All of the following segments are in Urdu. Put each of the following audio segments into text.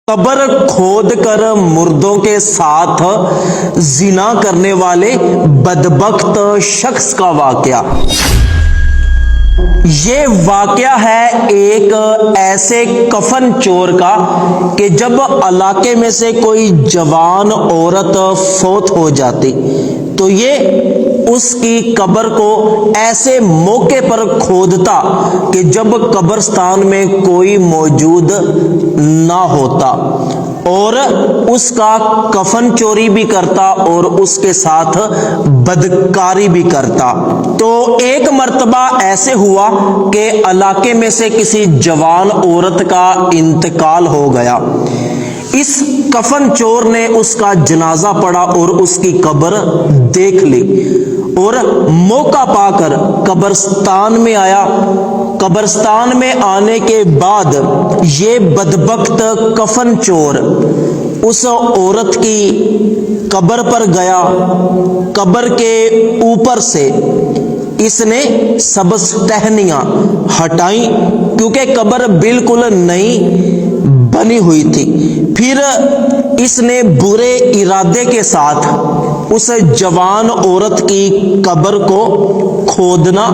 قبر کھود کر مردوں کے ساتھ زنا کرنے والے بدبخت شخص کا واقعہ۔ یہ واقعہ ہے ایک ایسے کفن چور کا کہ جب علاقے میں سے کوئی جوان عورت فوت ہو جاتی تو یہ اس کی قبر کو ایسے موقع پر کھودتا کہ جب قبرستان میں کوئی موجود نہ ہوتا، اور اس کا کفن چوری بھی کرتا اور اس کے ساتھ بدکاری بھی کرتا۔ تو ایک مرتبہ ایسے ہوا کہ علاقے میں سے کسی جوان عورت کا انتقال ہو گیا۔ اس کفن چور نے اس کا جنازہ پڑھا اور اس کی قبر دیکھ لی اور موقع پا کر قبرستان میں آیا۔ قبرستان میں آنے کے بعد یہ بدبخت کفن چور اس عورت کی قبر پر گیا۔ قبر کے اوپر سے اس نے سبز ٹہنیاں ہٹائیں کیونکہ قبر بالکل نئی بنی ہوئی تھی۔ پھر اس نے برے ارادے کے ساتھ اس جوان عورت کی قبر کو کھودنا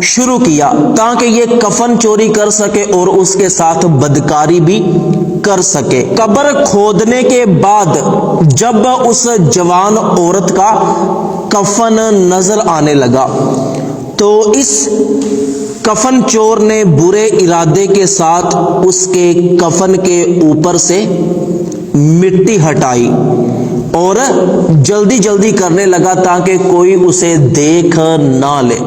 شروع کیا تاکہ یہ کفن چوری کر سکے اور اس کے ساتھ بدکاری بھی کر سکے۔ قبر کھودنے کے بعد جب اس جوان عورت کا کفن نظر آنے لگا تو اس کفن چور نے برے ارادے کے ساتھ اس کے کفن کے اوپر سے مٹی ہٹائی اور جلدی جلدی کرنے لگا تاکہ کوئی اسے دیکھ نہ لے۔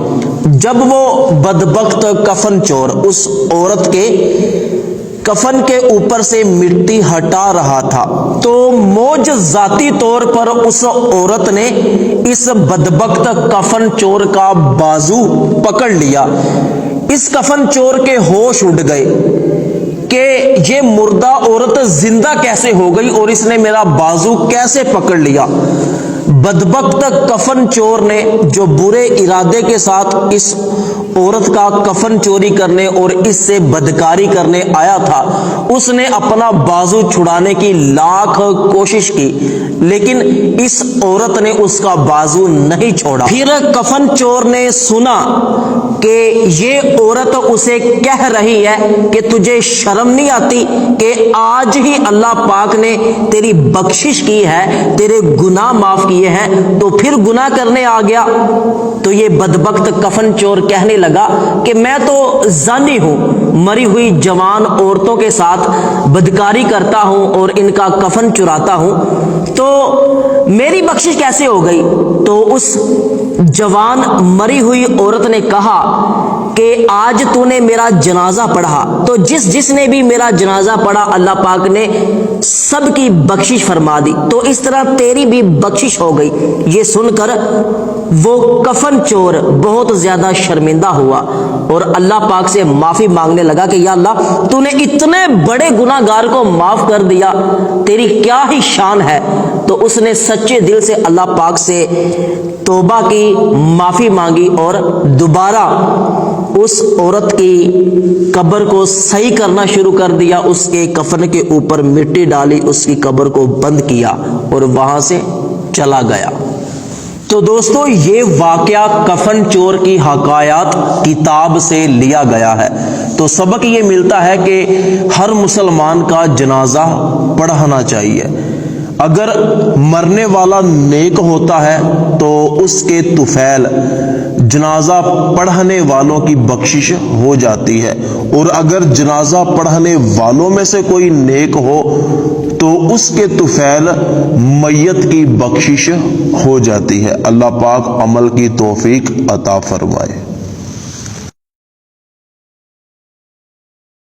جب وہ بدبخت کفن چور اس عورت کے کفن کے اوپر سے مٹی ہٹا رہا تھا تو معجزاتی طور پر اس عورت نے اس بدبخت کفن چور کا بازو پکڑ لیا۔ اس کفن چور کے ہوش اڑ گئے کہ یہ مردہ عورت زندہ کیسے ہو گئی اور اس نے میرا بازو کیسے پکڑ لیا۔ بدبخت کفن چور نے جو برے ارادے کے ساتھ اس عورت کا کفن چوری کرنے اور اس سے بدکاری کرنے آیا تھا، اس نے اپنا بازو چھڑانے کی لاکھ کوشش کی لیکن اس عورت نے اس کا بازو نہیں چھوڑا۔ پھر کفن چور نے سنا کہ یہ عورت اسے کہہ رہی ہے کہ تجھے شرم نہیں آتی کہ آج ہی اللہ پاک نے تیری بخشش کی ہے، تیرے گناہ معاف کیے ہیں، تو پھر گناہ کرنے آ گیا۔ تو یہ بدبخت کفن چور کہنے لگا کہ میں تو زانی ہوں، مری ہوئی جوان عورتوں کے ساتھ بدکاری کرتا ہوں اور ان کا کفن چراتا ہوں، تو میری بخشش کیسے ہو گئی؟ تو اس جوان مری ہوئی عورت نے کہا کہ آج تو نے میرا جنازہ پڑھا تو جس نے بھی میرا جنازہ پڑھا اللہ پاک نے سب کی بخشش فرما دی، تو اس طرح تیری بھی بخشش ہو گئی۔ یہ سن کر وہ کفن چور بہت زیادہ شرمندہ ہوا اور اللہ پاک سے معافی مانگنے لگا کہ یا اللہ تو نے اتنے بڑے گناہ گار کو معاف کر دیا، تیری کیا ہی شان ہے۔ تو اس نے سچے دل سے اللہ پاک سے توبہ کی، معافی مانگی اور دوبارہ اس عورت کی قبر کو صحیح کرنا شروع کر دیا۔ اس کے کفن کے اوپر مٹی ڈالی، اس کی قبر کو بند کیا اور وہاں سے چلا گیا۔ تو دوستو یہ واقعہ کفن چور کی حکایات کتاب سے لیا گیا ہے۔ تو سبق یہ ملتا ہے کہ ہر مسلمان کا جنازہ پڑھنا چاہیے۔ اگر مرنے والا نیک ہوتا ہے تو اس کے طفیل جنازہ پڑھنے والوں کی بخشش ہو جاتی ہے، اور اگر جنازہ پڑھنے والوں میں سے کوئی نیک ہو تو اس کے طفیل میت کی بخشش ہو جاتی ہے۔ اللہ پاک عمل کی توفیق عطا فرمائے۔